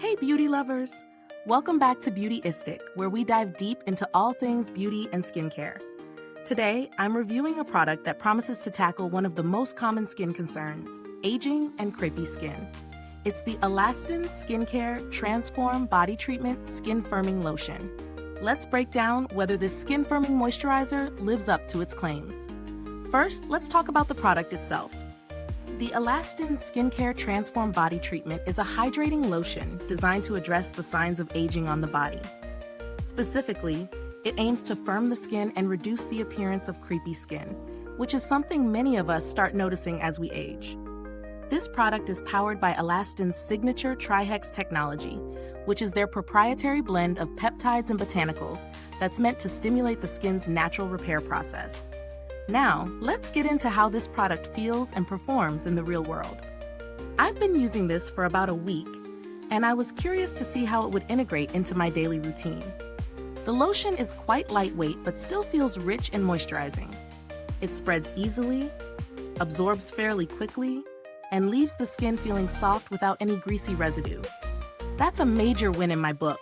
Hey beauty lovers! Welcome back to Beautyistic, where we dive deep into all things beauty and skincare. Today, I'm reviewing a product that promises to tackle one of the most common skin concerns, aging and crepey skin. It's the ALASTIN Skincare TransFORM Body Treatment Skin Firming Lotion. Let's break down whether this skin firming moisturizer lives up to its claims. First, let's talk about the product itself. The ALASTIN Skincare TransFORM Body Treatment is a hydrating lotion designed to address the signs of aging on the body. Specifically, it aims to firm the skin and reduce the appearance of crepey skin, which is something many of us start noticing as we age. This product is powered by ALASTIN's signature TriHex Technology, which is their proprietary blend of peptides and botanicals that's meant to stimulate the skin's natural repair process. Now, let's get into how this product feels and performs in the real world. I've been using this for about a week, and I was curious to see how it would integrate into my daily routine. The lotion is quite lightweight but still feels rich and moisturizing. It spreads easily, absorbs fairly quickly, and leaves the skin feeling soft without any greasy residue. That's a major win in my book.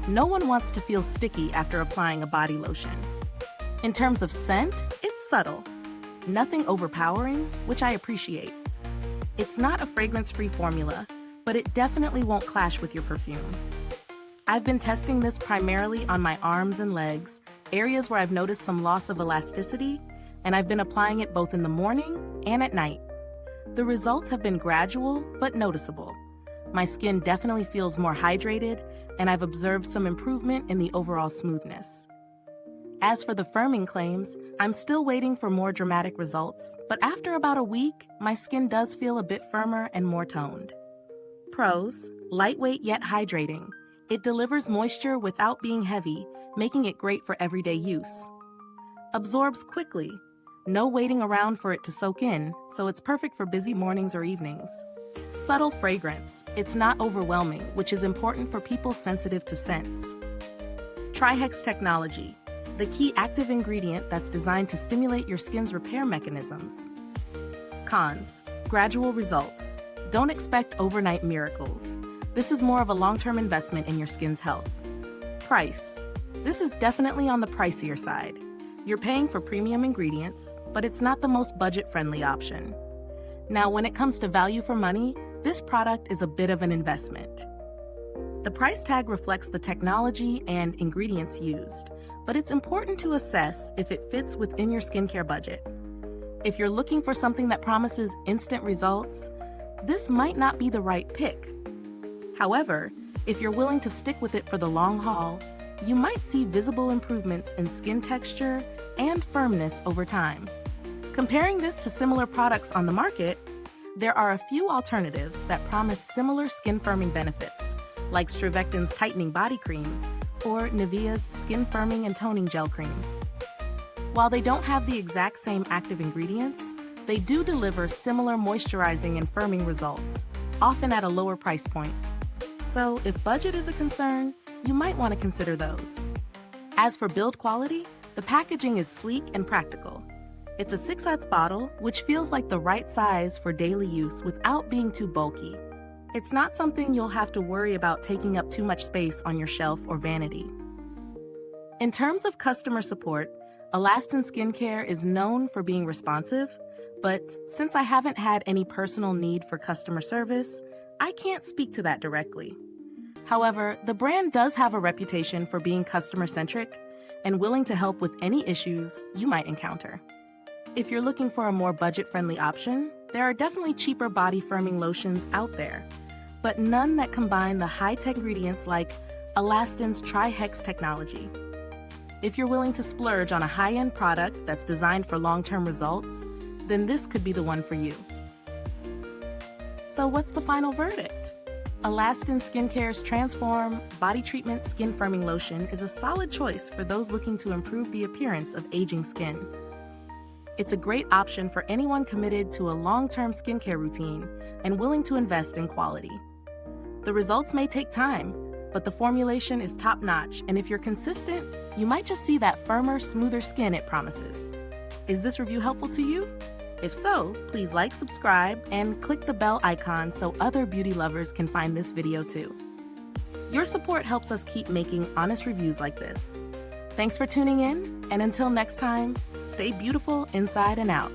No one wants to feel sticky after applying a body lotion. In terms of scent, it's subtle. Nothing overpowering, which I appreciate. It's not a fragrance-free formula, but it definitely won't clash with your perfume. I've been testing this primarily on my arms and legs, areas where I've noticed some loss of elasticity, and I've been applying it both in the morning and at night. The results have been gradual but noticeable. My skin definitely feels more hydrated, and I've observed some improvement in the overall smoothness. As for the firming claims, I'm still waiting for more dramatic results, but after about a week, my skin does feel a bit firmer and more toned. Pros: lightweight yet hydrating. It delivers moisture without being heavy, making it great for everyday use. Absorbs quickly. No waiting around for it to soak in, so it's perfect for busy mornings or evenings. Subtle fragrance. It's not overwhelming, which is important for people sensitive to scents. TriHex Technology. The key active ingredient that's designed to stimulate your skin's repair mechanisms. Cons: gradual results. Don't expect overnight miracles. This is more of a long-term investment in your skin's health. Price: this is definitely on the pricier side. You're paying for premium ingredients, but it's not the most budget-friendly option. Now, when it comes to value for money, this product is a bit of an investment. The price tag reflects the technology and ingredients used, but it's important to assess if it fits within your skincare budget. If you're looking for something that promises instant results, this might not be the right pick. However, if you're willing to stick with it for the long haul, you might see visible improvements in skin texture and firmness over time. Comparing this to similar products on the market, there are a few alternatives that promise similar skin firming benefits, like Strivectin's Tightening Body Cream or Nivea's Skin Firming and Toning Gel Cream. While they don't have the exact same active ingredients, they do deliver similar moisturizing and firming results, often at a lower price point. So if budget is a concern, you might want to consider those. As for build quality, the packaging is sleek and practical. It's a 6-ounce bottle, which feels like the right size for daily use without being too bulky. It's not something you'll have to worry about taking up too much space on your shelf or vanity. In terms of customer support, ALASTIN Skincare is known for being responsive, but since I haven't had any personal need for customer service, I can't speak to that directly. However, the brand does have a reputation for being customer-centric and willing to help with any issues you might encounter. If you're looking for a more budget-friendly option, there are definitely cheaper body firming lotions out there, but none that combine the high-tech ingredients like ALASTIN's TriHex Technology. If you're willing to splurge on a high-end product that's designed for long-term results, then this could be the one for you. So what's the final verdict? ALASTIN Skincare's TransFORM Body Treatment Skin Firming Lotion is a solid choice for those looking to improve the appearance of aging skin. It's a great option for anyone committed to a long-term skincare routine and willing to invest in quality. The results may take time, but the formulation is top-notch, and if you're consistent, you might just see that firmer, smoother skin it promises. Is this review helpful to you? If so, please like, subscribe, and click the bell icon so other beauty lovers can find this video too. Your support helps us keep making honest reviews like this. Thanks for tuning in, and until next time, stay beautiful inside and out.